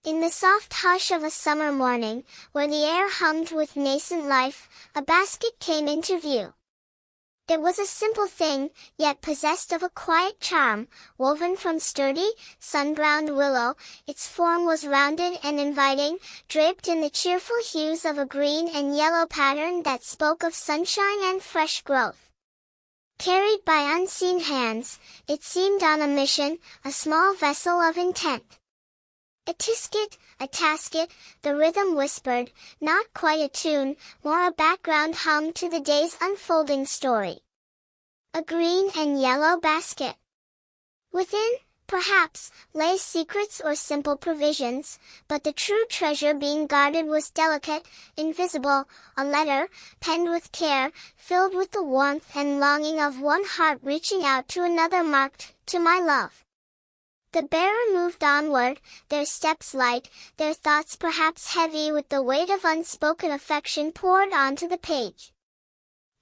In the soft hush of a summer morning, where the air hummed with nascent life, a basket came into view. It was a simple thing, yet possessed of a quiet charm, woven from sturdy, sun-browned willow. Its form was rounded and inviting, draped in the cheerful hues of a green and yellow pattern that spoke of sunshine and fresh growth. Carried by unseen hands, it seemed on a mission, a small vessel of intent. A tisket, a tasket, the rhythm whispered, not quite a tune, more a background hum to the day's unfolding story. A green and yellow basket. Within, perhaps, lay secrets or simple provisions, but the true treasure being guarded was delicate, invisible, a letter, penned with care, filled with the warmth and longing of one heart reaching out to another, marked, "To my love." The bearer moved onward, their steps light, their thoughts perhaps heavy with the weight of unspoken affection poured onto the page.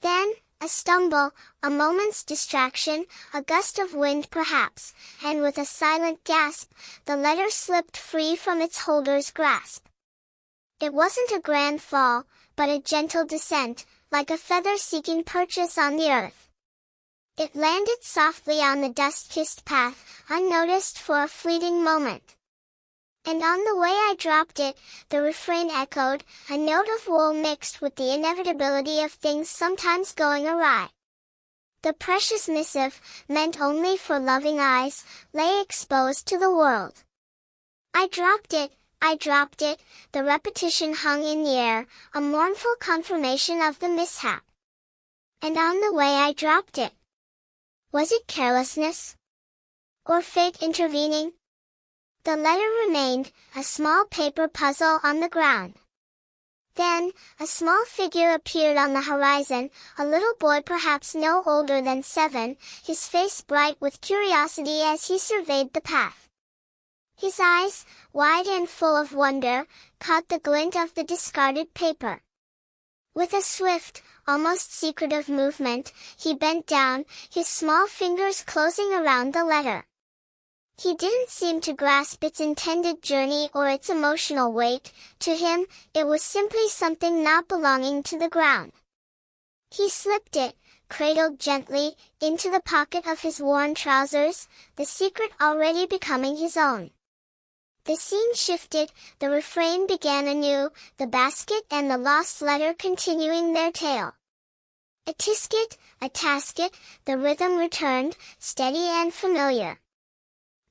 Then, a stumble, a moment's distraction, a gust of wind perhaps, and with a silent gasp, the letter slipped free from its holder's grasp. It wasn't a grand fall, but a gentle descent, like a feather seeking purchase on the earth. It landed softly on the dust-kissed path, unnoticed for a fleeting moment. And on the way I dropped it, the refrain echoed, a note of woe mixed with the inevitability of things sometimes going awry. The precious missive, meant only for loving eyes, lay exposed to the world. I dropped it, the repetition hung in the air, a mournful confirmation of the mishap. And on the way I dropped it. Was it carelessness? Or fate intervening? The letter remained, a small paper puzzle on the ground. Then, a small figure appeared on the horizon, a little boy perhaps no older than 7, his face bright with curiosity as he surveyed the path. His eyes, wide and full of wonder, caught the glint of the discarded paper. With a swift, almost secretive movement, he bent down, his small fingers closing around the letter. He didn't seem to grasp its intended journey or its emotional weight. To him, it was simply something not belonging to the ground. He slipped it, cradled gently, into the pocket of his worn trousers, the secret already becoming his own. The scene shifted, the refrain began anew, the basket and the lost letter continuing their tale. A tisket, a tasket, the rhythm returned, steady and familiar.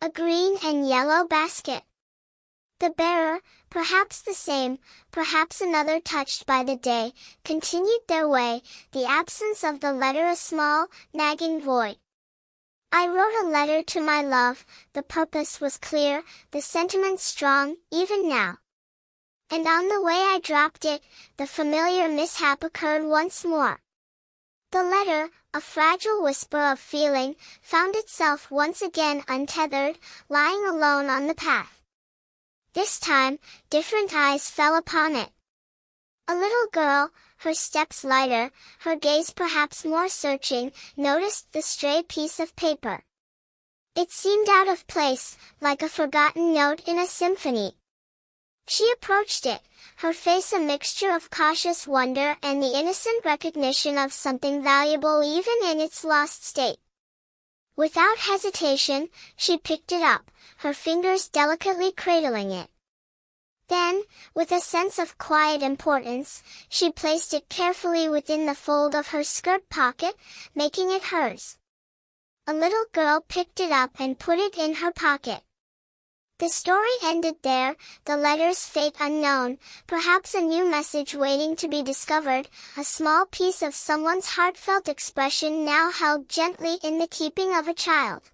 A green and yellow basket. The bearer, perhaps the same, perhaps another touched by the day, continued their way, the absence of the letter a small, nagging void. I wrote a letter to my love, the purpose was clear, the sentiment strong, even now. And on the way I dropped it, the familiar mishap occurred once more. The letter, a fragile whisper of feeling, found itself once again untethered, lying alone on the path. This time, different eyes fell upon it. A little girl, her steps lighter, her gaze perhaps more searching, noticed the stray piece of paper. It seemed out of place, like a forgotten note in a symphony. She approached it, her face a mixture of cautious wonder and the innocent recognition of something valuable even in its lost state. Without hesitation, she picked it up, her fingers delicately cradling it. Then, with a sense of quiet importance, she placed it carefully within the fold of her skirt pocket, making it hers. A little girl picked it up and put it in her pocket. The story ended there, the letter's fate unknown, perhaps a new message waiting to be discovered, a small piece of someone's heartfelt expression now held gently in the keeping of a child.